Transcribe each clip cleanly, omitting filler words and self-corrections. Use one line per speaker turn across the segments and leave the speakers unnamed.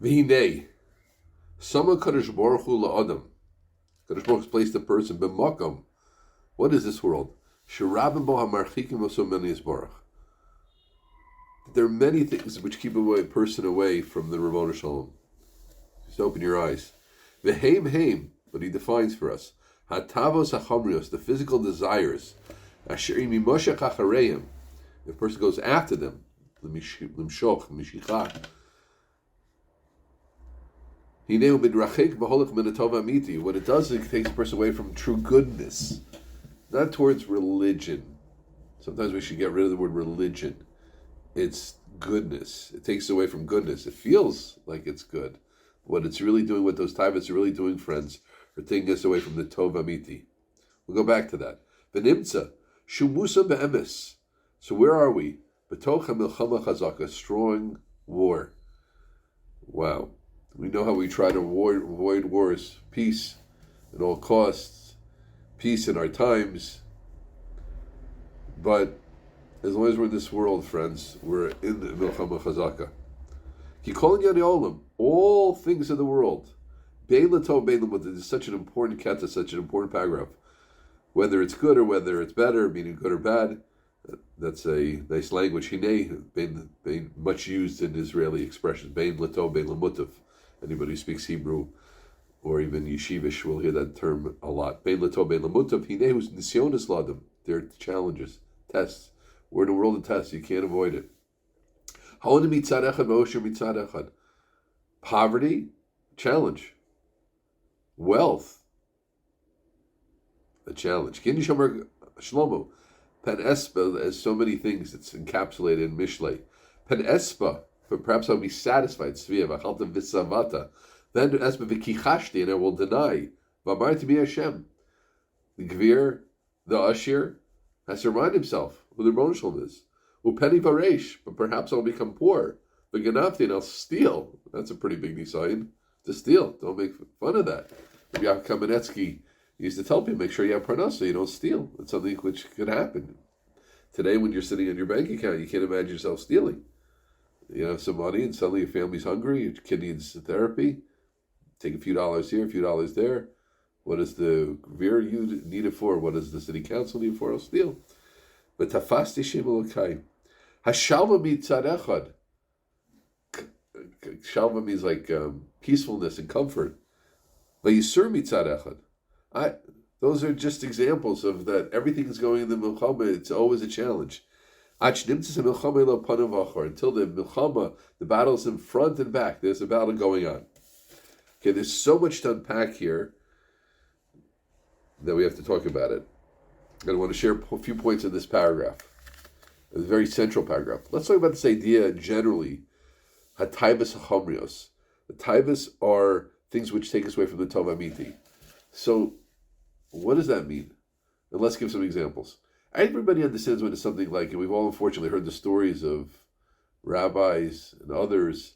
V'hinei, Sama Kadosh Baruch Hu la'adam. Kadosh Baruch Hu placed a person b'makom. What is this world? Shirabim bo hamarchikim oso meni yisbarach. There are many things which keep a person away from the Rabbanu Shalom. Just open your eyes. V'heim heim, but he defines for us. Hatavos hachamrios, the physical desires. Asher imimoshech achareim. If a person goes after them, l'mshoch, mishicha. What it does is it takes a person away from true goodness, not towards religion. Sometimes we should get rid of the word religion. It's goodness. It takes away from goodness. It feels like it's good. What it's really doing, what those taivas are really doing, friends, are taking us away from the tov amiti. We'll go back to that. V'nimtza shumusa be'emes. So where are we? B'toch ha'milchama chazaka, strong war. Wow. We know how we try to avoid wars, peace at all costs, peace in our times. But as long as we're in this world, friends, we're in the Milchama Chazaka. Kikol Yadi Olam, all things of the world. Bein Latov, Bein Lamut, this is such an important kata, such an important paragraph. Whether it's good or whether it's better, meaning good or bad, that's a nice language. Hinei, bein, much used in Israeli expressions. Bein Latov, Bein Lamutav. Anybody who speaks Hebrew or even Yeshivish will hear that term a lot. Bein Latov, Bein Lamutav, Hinei, who's Nisyonis Ladam. They're challenges, tests. We're in a world of tests. You can't avoid it. Poverty, challenge. Wealth, a challenge. Shlomo, Pen Espa, as so many things, it's encapsulated in Mishlei. Pen Espa, but perhaps I'll be satisfied. Then Espa v'kichashti, and I will deny. V'amarti mi Hashem. The Gvir, the Ashir, has to remind himself who the Ron Shalom is. Upeni varesh, but perhaps I'll become poor. The Ganafti, and I'll steal. That's a pretty big design. To steal. Don't make fun of that. Yaakov Kamenetsky used to tell people, make sure you have parnasa, so you don't steal. It's something which could happen. Today, when you're sitting in your bank account, you can't imagine yourself stealing. You have some money, and suddenly your family's hungry, your kid needs therapy. Take a few dollars here, a few dollars there. What does the Gvir you need it for? What does the city council need it for? I'll steal. But tafasti shemelokai. Hashalva mitzad echad. Shalva means like peacefulness and comfort. But Yisur mitzad echad. Those are just examples of that. Everything is going in the milchama. It's always a challenge. Until the milchama, the battle's in front and back. There's a battle going on. Okay, there's so much to unpack here that we have to talk about it. I want to share a few points in this paragraph. It's a very central paragraph. Let's talk about this idea generally. Hataivas hachomrios. The taivas are things which take us away from the tov amiti. So, what does that mean? And let's give some examples. Everybody understands what it's something like, and we've all unfortunately heard the stories of rabbis and others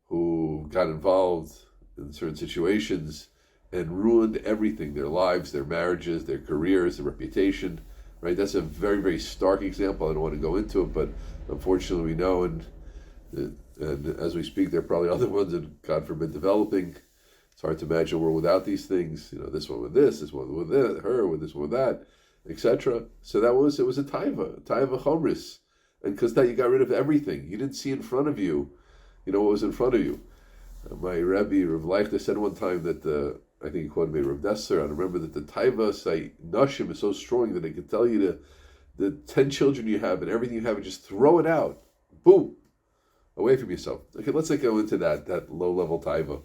who got involved in certain situations and ruined everything, their lives, their marriages, their careers, their reputation, right? That's a very, very stark example. I don't want to go into it, but unfortunately we know, and as we speak, there are probably other ones that, God forbid, developing. It's hard to imagine a world without these things. You know, this one with this one with that, her with this one with that, etc. So it was a taiva chomris. And because that, you got rid of everything. You didn't see in front of you, what was in front of you. My Rebbe, Rav Leichter, said one time that I think he quoted me Rav Desser, I remember that the taiva say nashim is so strong that it can tell you the 10 children you have and everything you have and just throw it out. Boom. Away from yourself. Okay, let's not go into that low-level taiva.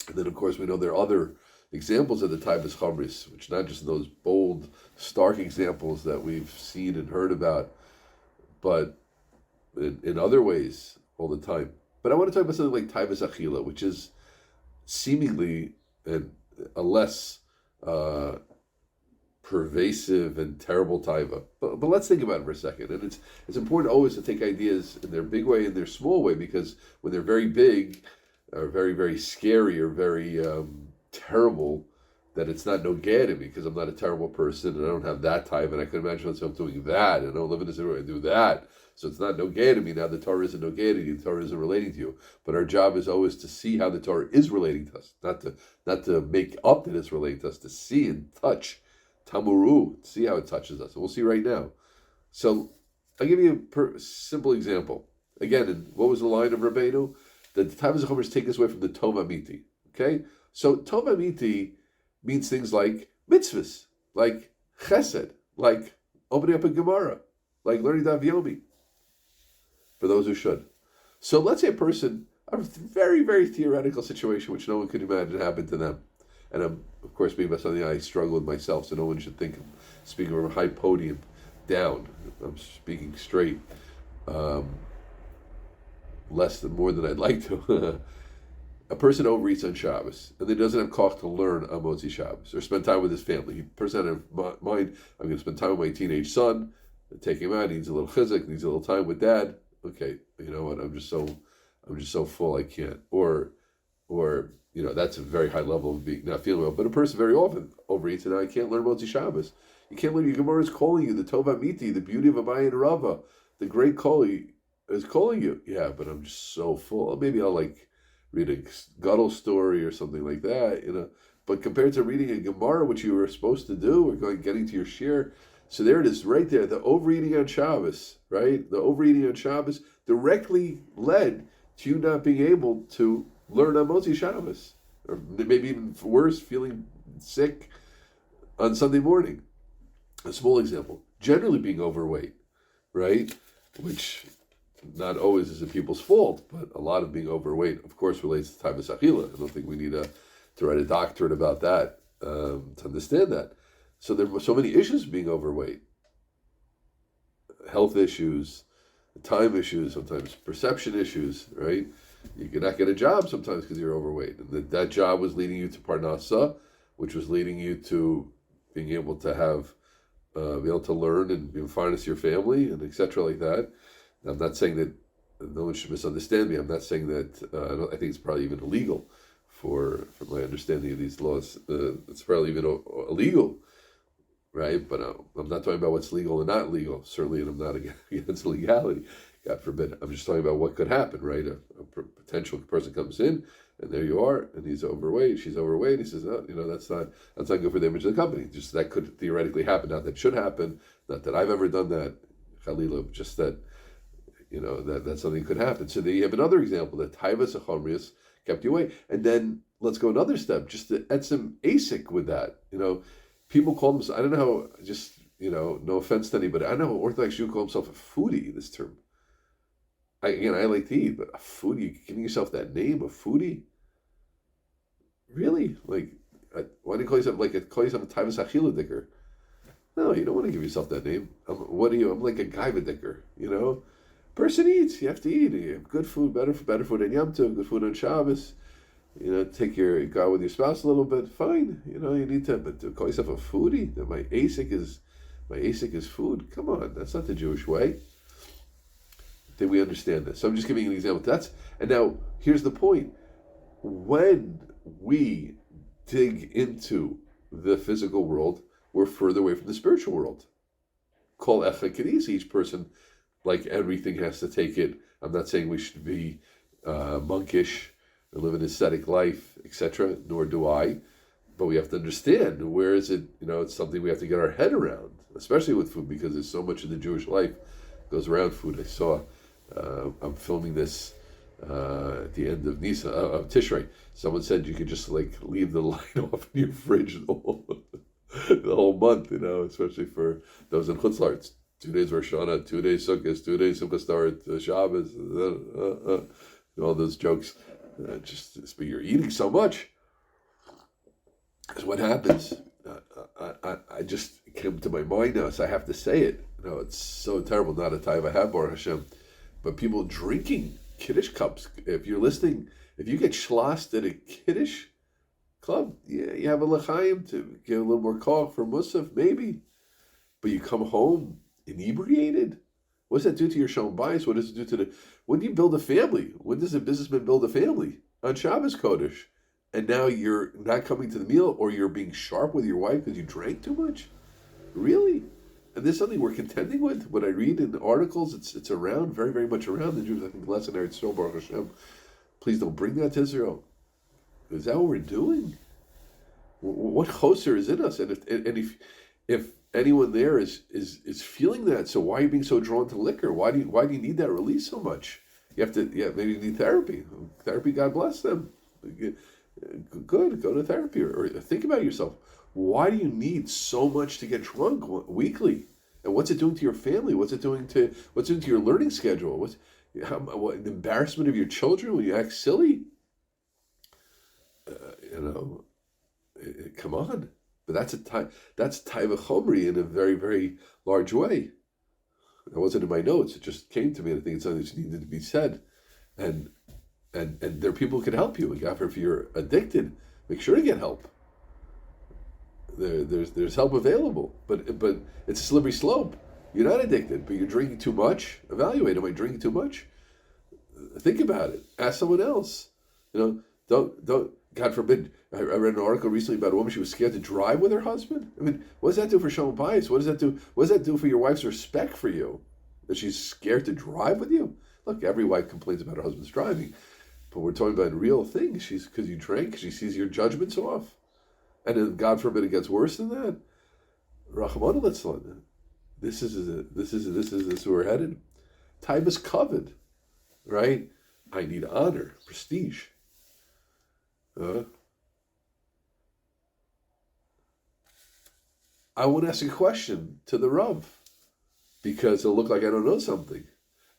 And then, of course, we know there are other examples of the taivas chomris, which not just those bold, stark examples that we've seen and heard about, but in other ways all the time. But I want to talk about something like taivas achila, which is seemingly a less pervasive and terrible taiva. But let's think about it for a second. And it's important always to take ideas in their big way and their small way, because when they're very big, or very, very scary, or very terrible, that it's not nogea to me because I'm not a terrible person and I don't have that type, and I can imagine myself doing that, and I don't live in this area, I do that. So it's not nogea to me. Now the Torah isn't nogea to you, the Torah isn't relating to you. But our job is always to see how the Torah is relating to us, not to make up that it's relating to us, to see and touch, tamuru, see how it touches us. And we'll see right now. So I'll give you a simple example. Again, what was the line of Rabbeinu? That the Tavas HaChomers take us away from the Tov Amiti. Okay? So Tov Amiti means things like mitzvahs, like chesed, like opening up a Gemara, like learning Daf Yomi, for those who should. So let's say a very, very theoretical situation, which no one could imagine happened to them. And I'm, of course, being about something I struggle with myself, so no one should think I'm speaking from a high podium down. I'm speaking straight, more than I'd like to. A person overeats on Shabbos, and then doesn't have koch to learn on Motzi Shabbos, or spend time with his family. The person had in mind, I'm going to spend time with my teenage son, take him out, he needs a little chizuk, needs a little time with dad. Okay, you know what, I'm just so full I can't. Or that's a very high level of being not feeling well. But a person very often overeats, and I can't learn Motzi Shabbos. You can't learn, your Gemara is calling you, the Tov Amiti, the beauty of Abaye and Rava, the great Koli is calling you. Yeah, but I'm just so full. Maybe I'll read a Gadol story or something like that, But compared to reading a Gemara, which you were supposed to do, or getting to your shir, so there it is, right there. The overeating on Shabbos, right? The overeating on Shabbos directly led to you not being able to learn on Motzi Shabbos, or maybe even worse, feeling sick on Sunday morning. A small example: generally being overweight, right? Which not always is the people's fault, but a lot of being overweight, of course, relates to Taivas Achila. I don't think we need to write a doctorate about that to understand that. So there were so many issues of being overweight. Health issues, time issues, sometimes perception issues, right? You cannot get a job sometimes because you're overweight. And that job was leading you to Parnasa, which was leading you to being able to be able to learn and finance your family, and etc. like that. I'm not saying that no one should misunderstand me. I'm not saying that I think it's probably even illegal for my understanding of these laws. It's probably even illegal, right? But I'm not talking about what's legal and not legal. Certainly, and I'm not against legality. God forbid. I'm just talking about what could happen, right? A potential person comes in, and there you are, and he's overweight. She's overweight. He says, that's not good for the image of the company. Just that could theoretically happen. Not that should happen. Not that I've ever done that, Khalila. Just that. That something could happen. So there you have another example that Taivas HaChomrius kept you away. And then let's go another step, just the etzem asik with that. People call themselves, I don't know how, no offense to anybody, I don't know how Orthodox Jew call himself a foodie, this term. I like to eat, but a foodie, giving yourself that name, a foodie? Really? Why do you call yourself, call yourself a Taivas Achila dicker? No, you don't want to give yourself that name. I'm like a gaiva dicker, Person eats. You have to eat. You have good food, better food on Yom Tov, good food on Shabbos. Go out with your spouse a little bit. Fine. You need to, but to call yourself a foodie. That my asik is food. Come on, that's not the Jewish way. Then we understand this. So I'm just giving you an example. And now here's the point. When we dig into the physical world, we're further away from the spiritual world. Kol echad kedisa. Each person. Everything has to take it. I'm not saying we should be monkish or live an ascetic life, etc., nor do I. But we have to understand, where is it, it's something we have to get our head around, especially with food, because there's so much of the Jewish life goes around food. I saw, I'm filming this at the end of Tishrei. Someone said you could just leave the light off in your fridge the whole month, especially for those in Chutz La'aretz. 2 days Rosh Hashanah, 2 days Sukkot, 2 days Simchas Torah, Shabbos, all those jokes. But you're eating so much. Because what happens, I just came to my mind now, so I have to say it. It's so terrible, not a taiva have, Baruch Hashem. But people drinking Kiddush cups. If you're listening, if you get schlossed at a Kiddush club, yeah, you have a l'chaim to get a little more koch for Musaf, maybe. But you come home inebriated? What does that do to your shalom bayis? What does it do when do you build a family? When does a businessman build a family? On Shabbos Kodesh. and now you're not coming to the meal, or you're being sharp with your wife because you drank too much? Really? And this is something we're contending with? What I read in the articles, it's around, very, very much around the Jews. I think less than Eretz Yisrael, Baruch Hashem. Please don't bring that to Israel. Is that what we're doing? What choser is in us? And if anyone there is feeling that, so why are you being so drawn to liquor? Why do you need that release so much? You have to, maybe you need therapy. Therapy, God bless them. Good, go to therapy, or think about yourself. Why do you need so much to get drunk weekly? And what's it doing to your family? What's it doing to your learning schedule? What the embarrassment of your children when you act silly? Come on. But that's taiva chomri in a very, very large way. That wasn't in my notes. It just came to me, and I think it's something that needed to be said. And there are people who can help you. If you're addicted, make sure to get help. There's help available, but it's a slippery slope. You're not addicted, but you're drinking too much. Evaluate: am I drinking too much? Think about it. Ask someone else. Don't. God forbid. I read an article recently about a woman. She was scared to drive with her husband. I mean, what does that do for Shalom Bayis? What does that do? What does that do for your wife's respect for you? That she's scared to drive with you? Look, every wife complains about her husband's driving, but we're talking about real things. She's because you drank. She sees your judgments off, and then God forbid it gets worse than that. Rachmana litzlan. This is where we're headed. Time is covered, right? I need honor, prestige. I want to ask a question to the Rav, because it'll look like I don't know something.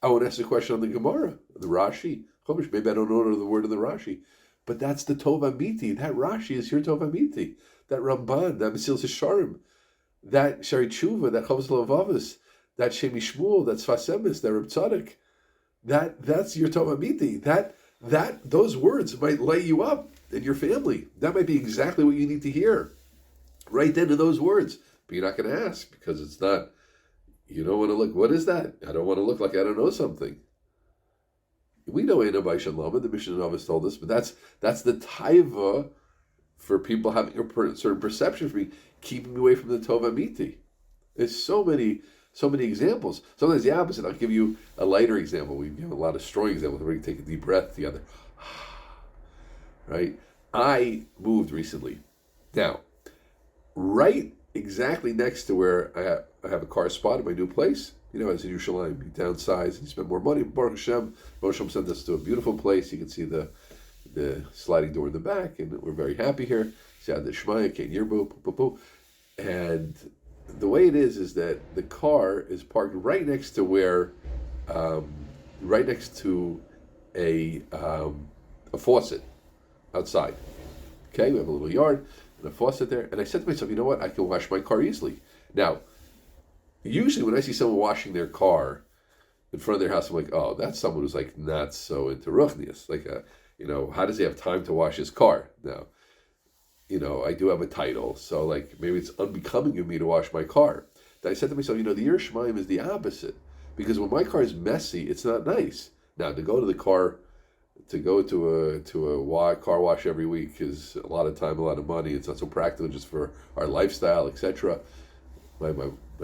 I want to ask a question on the Gemara, the Rashi. Maybe I don't know the word of the Rashi, but that's the Tov Amiti. That Rashi is your Tov Amiti. That Ramban, that Mesilas Yesharim, that Shari Tshuva, that Chavos Levavos, that Shemi Shmuel, that Sfas Emes, that Reb Tzadok. That's your Tov Amiti. Those words might light you up in your family. That might be exactly what you need to hear right then in those words. But you're not going to ask, because it's not, you don't want to look, what is that? I don't want to look like I don't know something. We know Eina Baishan Lama, the Mishnah Novice told us, but that's the taiva for people having a certain perception for me, keeping me away from the Tov Amiti. There's so many examples. Sometimes the opposite. I'll give you a lighter example. We give a lot of strong examples. We're going to take a deep breath together. Right? I moved recently. Now, right exactly next to where I have a car spot in my new place. As in Yerushalayim, you downsize and you spend more money. Baruch Hashem sent us to a beautiful place. You can see the sliding door in the back, and we're very happy here. Siyad Shmaya, Kain Yirbu, and the way it is that the car is parked right next to where, right next to a faucet outside. Okay, we have a little yard and a faucet there. And I said to myself, you know what? I can wash my car easily. Now, usually when I see someone washing their car in front of their house, I'm like, oh, that's someone who's like not so into ruchnius. Like, how does he have time to wash his car? Now, I do have a title, so like maybe it's unbecoming of me to wash my car. Then I said to myself, the Yer Shemaim is the opposite, because when my car is messy, it's not nice. Now to go to a car wash every week is a lot of time, a lot of money. It's not so practical just for our lifestyle, etc. My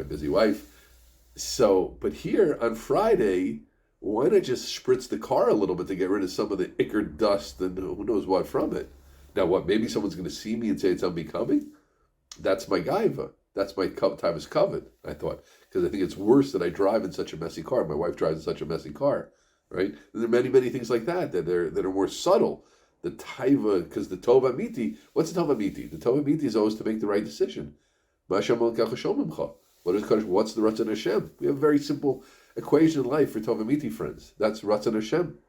busy wife. So, but here on Friday, why not just spritz the car a little bit to get rid of some of the ichor dust and who knows what from it? Now, what? Maybe someone's going to see me and say it's unbecoming? That's my gaiva. That's my time is covered, I thought. Because I think it's worse that I drive in such a messy car. My wife drives in such a messy car, right? And there are many, many things like that are more subtle. The taiva, because the tov amiti, what's the tov amiti? The tov amiti is always to make the right decision. What's the Ratzon Hashem? We have a very simple equation in life for tov amiti, friends. That's Ratzon Hashem,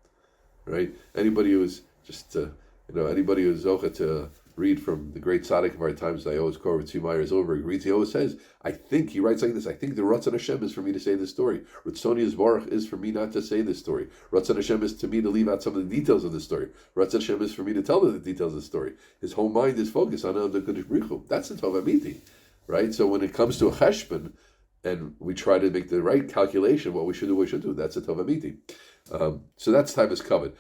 right? Anybody who's just... anybody who's zocha to read from the great tzaddik of our times, I always quote Tzvi Meyer over. He always says, he writes like this, I think the Ratzon Hashem is for me to say this story. Ratzoni Yisbarach is for me not to say this story. Ratzon Hashem is to me to leave out some of the details of the story. Ratzon Hashem is for me to tell the details of the story. His whole mind is focused on the Kodesh Baruch Hu. That's the Tov Amiti, right? So when it comes to a cheshbon, and we try to make the right calculation, what we should do, that's the Tov Amiti. So that's time is covered.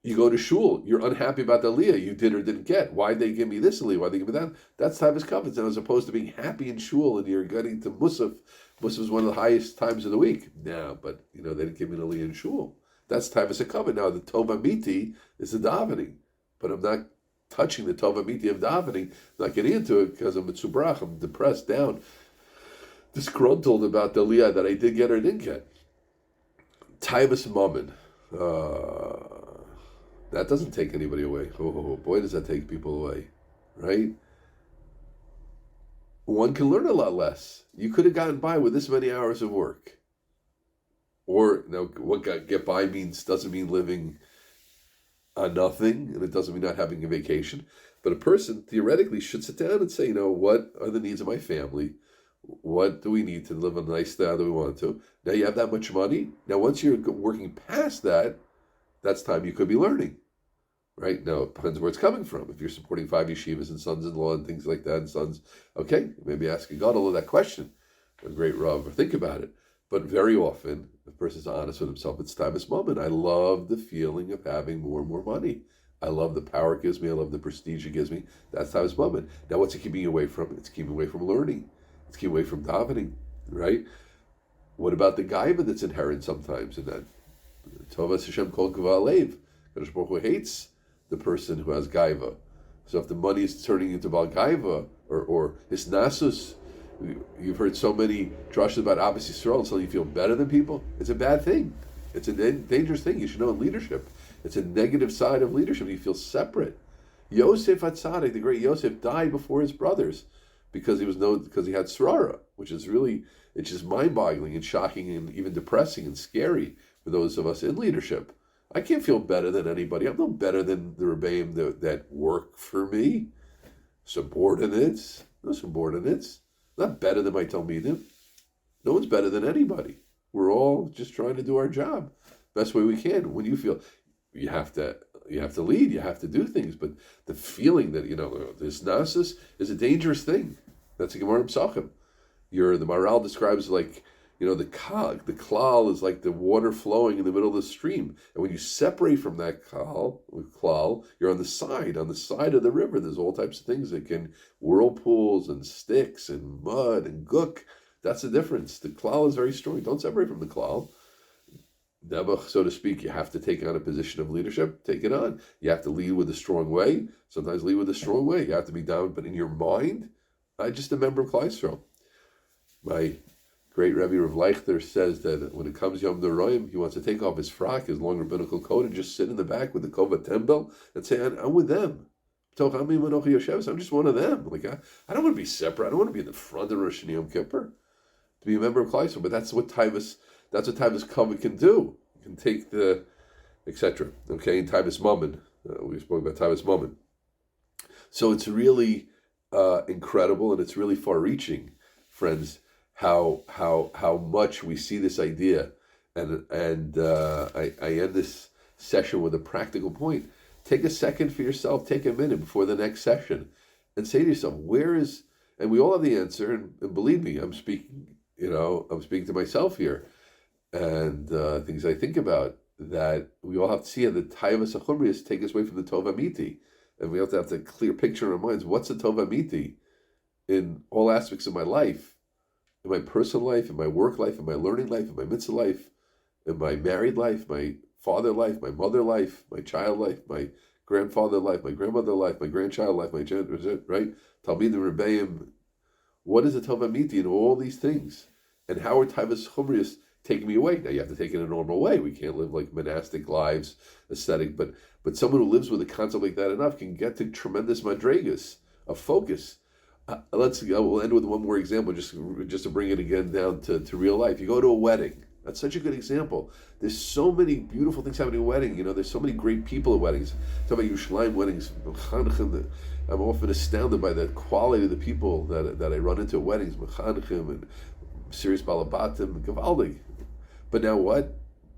You go to shul, you're unhappy about the aliyah you did or didn't get. Why'd they give me this aliyah? Why'd they give me that? That's Taivas Kavod, as opposed to being happy in shul and you're getting to Musaf. Musaf is one of the highest times of the week. No, but they didn't give me an aliyah in shul. That's Taivas Kavod. Now the Tov Amiti is the davening, but I'm not touching the Tov Amiti of davening. I'm not getting into it because I'm mitzubrach. I'm depressed, down, disgruntled about the aliyah that I did get or didn't get. Taivas Mammon. That doesn't take anybody away. Oh, boy, does that take people away, right? One can learn a lot less. You could have gotten by with this many hours of work. Or, what get by doesn't mean living on nothing, and it doesn't mean not having a vacation. But a person, theoretically, should sit down and say, what are the needs of my family? What do we need to live a nice style that we want to? Now you have that much money. Now, once you're working past that, that's time you could be learning, right? Now, it depends where it's coming from. If you're supporting 5 yeshivas and sons-in-law and things like that, and sons, okay, maybe asking God all of that question. A great Rav, or think about it. But very often, if a person's honest with himself, it's Taivas Mammon. I love the feeling of having more and more money. I love the power it gives me. I love the prestige it gives me. That's Taivas Mammon. Now, what's it keeping you away from? It's keeping you away from learning. It's keeping you away from davening, right? What about the gaiva that's inherent sometimes in that? Tovas Hashem kol kavah alev. Kadosh Baruch Hu hates the person who has gaiva. So if the money is turning into bal gaiva or his nasus, you've heard so many drushes about Abbas Yisrael, so you feel better than people. It's a bad thing. It's a dangerous thing. You should know in leadership. It's a negative side of leadership. You feel separate. Yosef Hatzadik, the great Yosef, died before his brothers because he had Srara, which is really, it's just mind-boggling and shocking and even depressing and scary for those of us in leadership. I can't feel better than anybody. I'm no better than the Rabbeim that work for me. Subordinates. No subordinates. Not better than my Talmidim. No one's better than anybody. We're all just trying to do our job best way we can. When you feel you have to lead, you have to do things, but the feeling that this nasis is a dangerous thing. That's a Gemara Psachim. The Maral describes like the klal is like the water flowing in the middle of the stream, and when you separate from that klal, you're on the side of the river. There's all types of things that can whirlpools and sticks and mud and gook. That's the difference. The klal is very strong. Don't separate from the klal. Never, so to speak, you have to take on a position of leadership. Take it on. You have to lead with a strong way. Sometimes lead with a strong way. You have to be down, but in your mind, I'm just a member of Klal Yisrael. My great Rebbe Rav Leichter says that when it comes Yom Noraim, he wants to take off his frock, his long rabbinical coat, and just sit in the back with the Kova Tembel and say, I'm with them. I'm just one of them. Like I don't want to be separate. I don't want to be in the front of Rosh Hashanah Yom Kippur to be a member of Klal Yisrael. But that's what Taivas Kavod can do. You can take the, etc. Okay, in Taivas Mammon. We spoke about Taivas Mammon. So it's really incredible and it's really far-reaching, friends, how much we see this idea. And I end this session with a practical point. Take a second for yourself, take a minute before the next session, and say to yourself, and we all have the answer, and believe me, I'm speaking to myself here, and things I think about, that we all have to see how the Taivas HaChumrius take us away from the Tov Amiti, and we have to have a clear picture in our minds, what's the Tov Amiti in all aspects of my life, in my personal life, in my work life, in my learning life, in my mitzvah life, in my married life, my father life, my mother life, my child life, my grandfather life, my grandmother life, my grandchild life, my gender, right? Talmid and Rabbeim. What is the Tov Amiti in all these things? And how are Taivas Chumrius taking me away? Now you have to take it in a normal way. We can't live like monastic lives, aesthetic, but someone who lives with a concept like that enough can get to tremendous madrigas of focus. We'll end with one more example, just to bring it again down to real life. You go to a wedding. That's such a good example. There's so many beautiful things happening at a wedding. There's so many great people at weddings. Talk about Yerushalayim weddings. I'm often astounded by the quality of the people that I run into at weddings. Mechanchim and serious balabatim and gavaldig. But now what?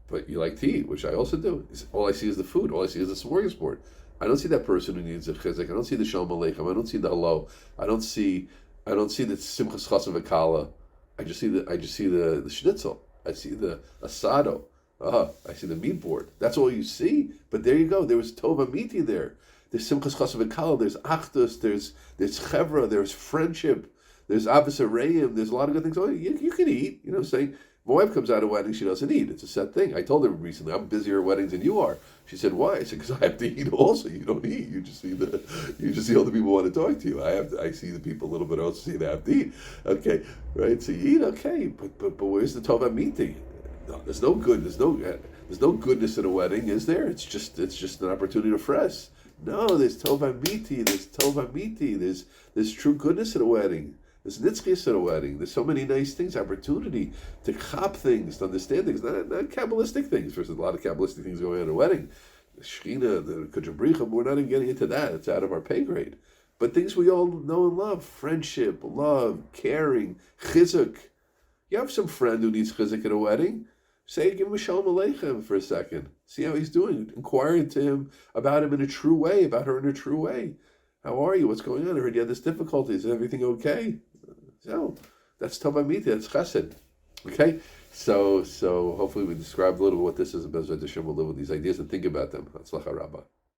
But you like to eat, which I also do. All I see is the food. All I see is the smorgasbord. I don't see that person who needs a chizuk. I don't see the shalom aleichem. I don't see the hello. I don't see the simchas chasam v'kala. I just see the schnitzel. I see the asado. I see the meat board. That's all you see. But there you go. There was Tov Amiti there. There's Simchas Chasav V'Kala. There's Achdus. There's Chevra. There's friendship. There's Avos Arayim. There's a lot of good things. Oh, you can eat. You know what I'm saying? My wife comes out of wedding, she doesn't eat. It's a set thing. I told her recently, I'm busier at weddings than you are. She said, why? I said, because I have to eat also. You don't eat. You just see all the people want to talk to you. I see the people a little bit else see they have to eat. Okay, right? So you eat, okay, but where's the Tova meeting? No, there's no goodness at a wedding, is there? It's just an opportunity to fresh. No, there's Tova miti. There's true goodness at a wedding. There's nitzchis at a wedding. There's so many nice things, opportunity to chop things, to understand things, not Kabbalistic things. There's a lot of Kabbalistic things going on at a wedding. The Shechina, the Kujabricha, we're not even getting into that. It's out of our pay grade. But things we all know and love, friendship, love, caring, chizuk. You have some friend who needs chizuk at a wedding, give him a shalom aleichem for a second. See how he's doing. Inquire into about him in a true way, about her in a true way. How are you? What's going on? I heard you had this difficulty. Is everything okay? So that's Tova Miti, that's Chesed. Okay? So hopefully we described a little bit what this is. Bezrat Hashem, we'll live with these ideas and think about them. Hatzlacha Rabbah.